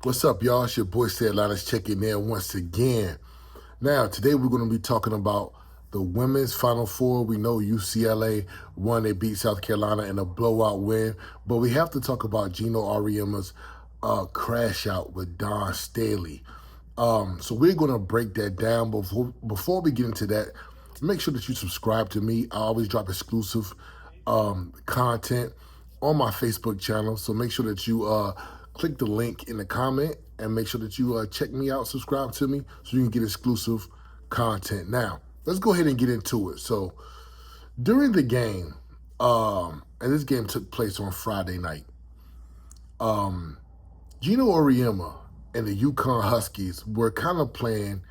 What's up, y'all? It's your boy Atlanta checking in once again. Now, today we're going to be talking about the women's Final Four. We know UCLA won. They beat South Carolina in a blowout win. But we have to talk about Geno Auriemma's crash out with Dawn Staley. So we're going to break that down. Before we get into that, make sure that you subscribe to me. I always drop exclusive content on my Facebook channel. So make sure that you click the link in the comment and make sure that you check me out, subscribe to me so you can get exclusive content. Now, let's go ahead and get into it. So during the game, and this game took place on Friday night, Geno Auriemma and the UConn Huskies were kind of playing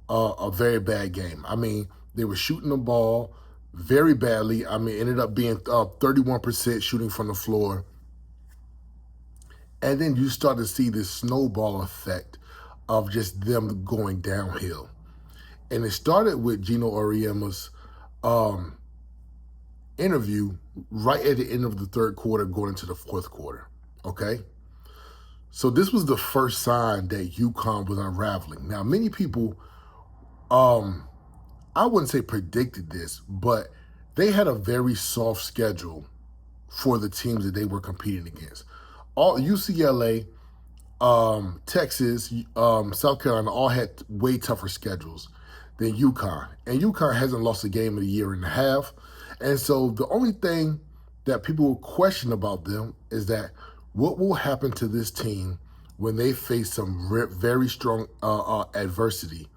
a very bad game. I mean, they were shooting the ball very badly. I mean, it ended up being 31% shooting from the floor. And then you start to see this snowball effect of just them going downhill. And it started with Geno Auriemma's interview right at the end of the third quarter going into the fourth quarter, okay? So this was the first sign that UConn was unraveling. Now, many people, I wouldn't say predicted this, but they had a very soft schedule for the teams that they were competing against. All UCLA, Texas, South Carolina all had way tougher schedules than UConn. And UConn hasn't lost a game in a year and a half. And so the only thing that people will question about them is that what will happen to this team when they face some very strong adversity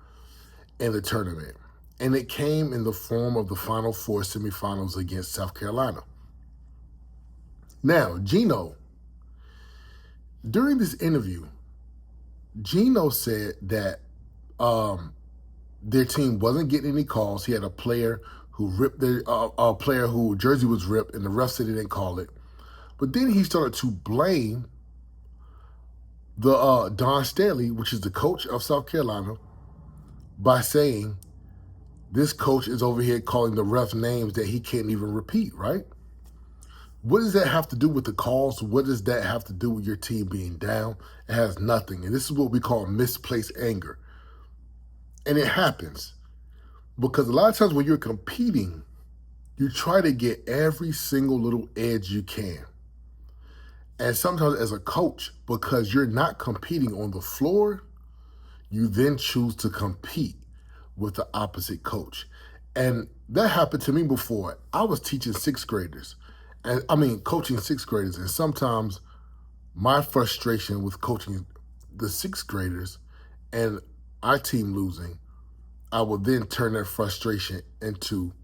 in the tournament. And it came in the form of the Final Four semifinals against South Carolina. Now, Geno, during this interview, Geno said that their team wasn't getting any calls. He had a player who ripped a player whose jersey was ripped, and the ref said he didn't call it. But then he started to blame the Dawn Staley, which is the coach of South Carolina, by saying this coach is over here calling the refs names that he can't even repeat, right? What does that have to do with the calls? What does that have to do with your team being down? It has nothing. And this is what we call misplaced anger. And it happens because a lot of times when you're competing, you try to get every single little edge you can. And sometimes as a coach, because you're not competing on the floor, you then choose to compete with the opposite coach. And that happened to me before. I was teaching sixth graders. And I mean, coaching sixth graders. And sometimes my frustration with coaching the sixth graders and our team losing, I would then turn that frustration into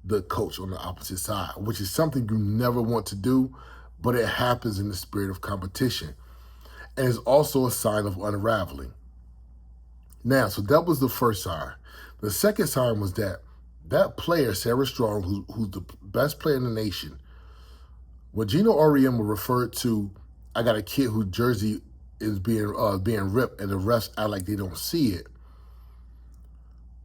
the coach on the opposite side, which is something you never want to do, but it happens in the spirit of competition. And it's also a sign of unraveling. Now, so that was the first sign. The second sign was that player, Sarah Strong, who's the best player in the nation, when Geno Auriemma referred to, I got a kid whose jersey is being ripped and the refs act like they don't see it,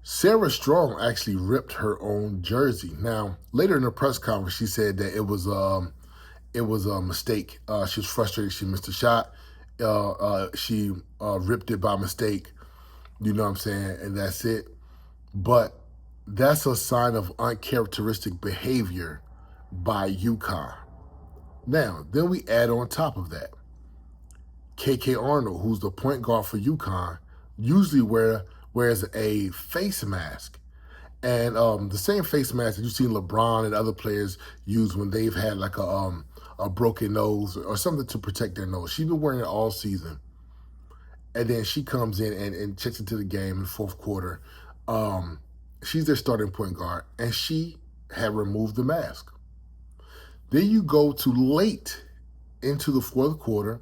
Sarah Strong actually ripped her own jersey. Now, later in the press conference, she said that it was a mistake. She was frustrated. She missed a shot. She ripped it by mistake. You know what I'm saying? And that's it. But that's a sign of uncharacteristic behavior by UConn. Now, then we add on top of that, KK Arnold, who's the point guard for UConn, usually wears a face mask. And the same face mask that you've seen LeBron and other players use when they've had like a broken nose or something to protect their nose. She's been wearing it all season. And then she comes in and checks into the game in the fourth quarter. She's their starting point guard, and she had removed the mask. Then you go to late into the fourth quarter.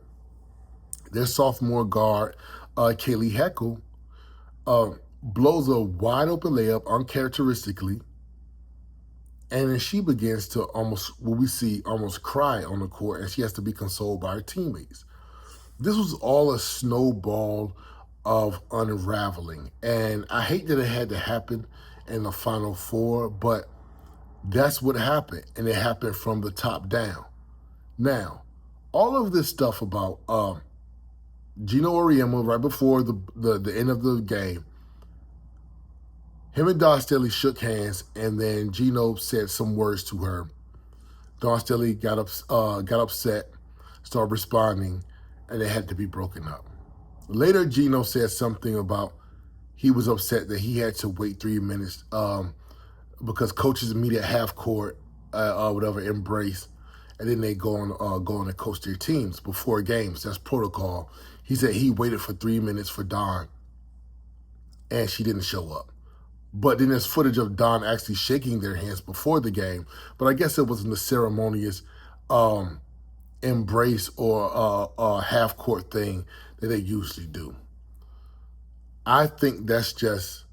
Their sophomore guard, Kaylee Heckle, blows a wide open layup uncharacteristically, and then she begins to almost cry on the court, and she has to be consoled by her teammates. This was all a snowball of unraveling, and I hate that it had to happen in the Final Four, but that's what happened, and it happened from the top down. Now, all of this stuff about Geno Auriemma, right before the end of the game, him and Don Staley shook hands, and then Geno said some words to her. Don Staley got upset, started responding, and they had to be broken up. Later, Geno said something about he was upset that he had to wait 3 minutes because coaches meet at half court, whatever, embrace, and then they go on and coach their teams before games. That's protocol. He said he waited for 3 minutes for Don, and she didn't show up. But then there's footage of Don actually shaking their hands before the game. But I guess it wasn't a ceremonious embrace or half-court thing that they usually do. I think that's just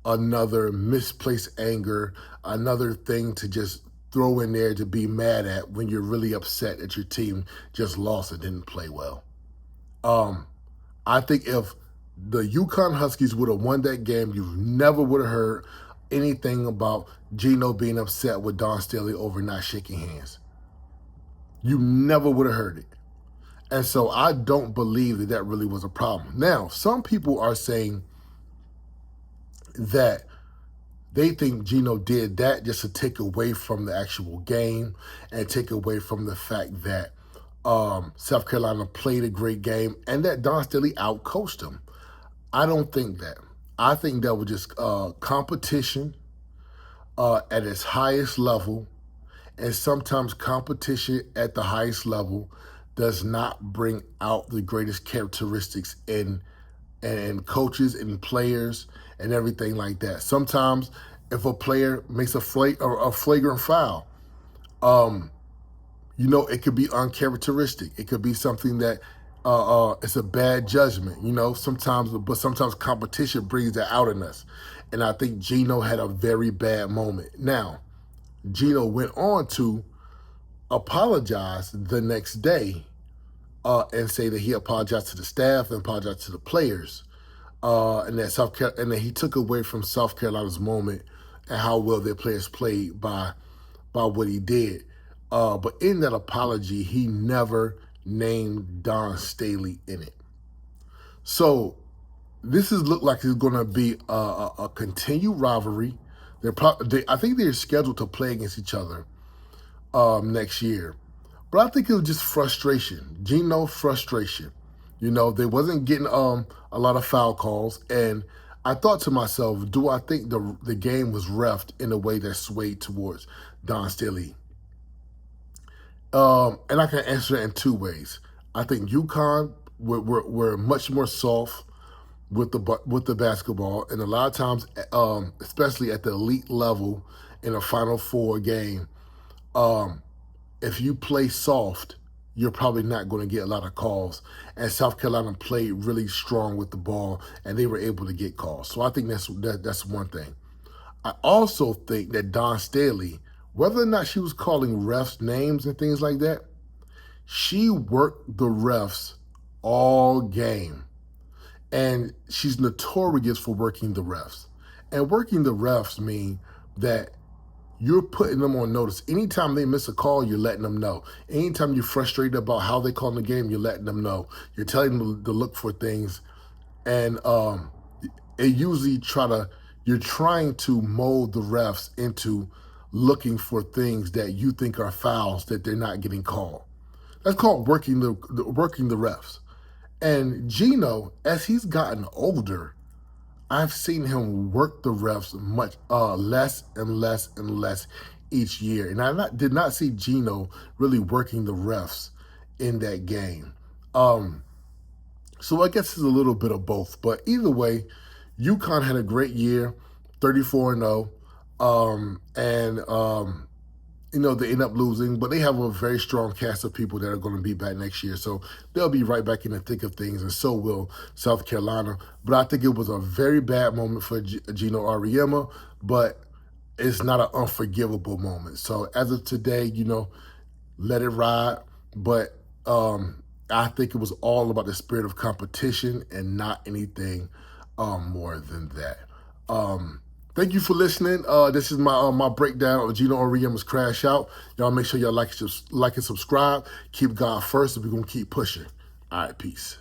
another misplaced anger, another thing to just throw in there to be mad at when you're really upset that your team just lost and didn't play well. I think if the UConn Huskies would have won that game, you never would have heard anything about Geno being upset with Don Staley over not shaking hands. You never would have heard it. And so I don't believe that that really was a problem. Now, some people are saying that they think Geno did that just to take away from the actual game and take away from the fact that South Carolina played a great game and that Don Staley outcoached him. I don't think that. I think that was just competition at its highest level, and sometimes competition at the highest level does not bring out the greatest characteristics in coaches and players and everything like that. Sometimes if a player makes a flagrant foul, it could be uncharacteristic. It could be something that it's a bad judgment, but sometimes competition brings that out in us. And I think Geno had a very bad moment. Now, Geno went on to apologize the next day and say that he apologized to the staff and apologized to the players, and that he took away from South Carolina's moment and how well their players played by what he did. But in that apology, he never named Don Staley in it. So this look like it's going to be a continued rivalry. I think they're scheduled to play against each other next year. But I think it was just frustration, Geno frustration. They wasn't getting a lot of foul calls. And I thought to myself, do I think the game was reffed in a way that swayed towards Don Staley? And I can answer that in two ways. I think UConn were much more soft with the basketball, and a lot of times, especially at the elite level in a Final Four game, if you play soft, you're probably not going to get a lot of calls. And South Carolina played really strong with the ball, and they were able to get calls. So I think that's one thing. I also think that Don Staley, whether or not she was calling refs names and things like that, she worked the refs all game. And she's notorious for working the refs. And working the refs mean that you're putting them on notice. Anytime they miss a call, you're letting them know. Anytime you're frustrated about how they call the game, you're letting them know. You're telling them to look for things. And it usually you're trying to mold the refs into looking for things that you think are fouls that they're not getting called. That's called working the refs. And Geno, as he's gotten older, I've seen him work the refs much less and less and less each year. And I did not see Geno really working the refs in that game. So I guess it's a little bit of both. But either way, UConn had a great year, 34-0. They end up losing, but they have a very strong cast of people that are going to be back next year. So they'll be right back in the thick of things, and so will South Carolina. But I think it was a very bad moment for Geno Auriemma, but it's not an unforgivable moment. So as of today, let it ride. But I think it was all about the spirit of competition and not anything more than that. Thank you for listening. This is my breakdown of Geno Auriemma's Crash Out. Y'all make sure y'all like and subscribe. Keep God first, and we're going to keep pushing. All right, peace.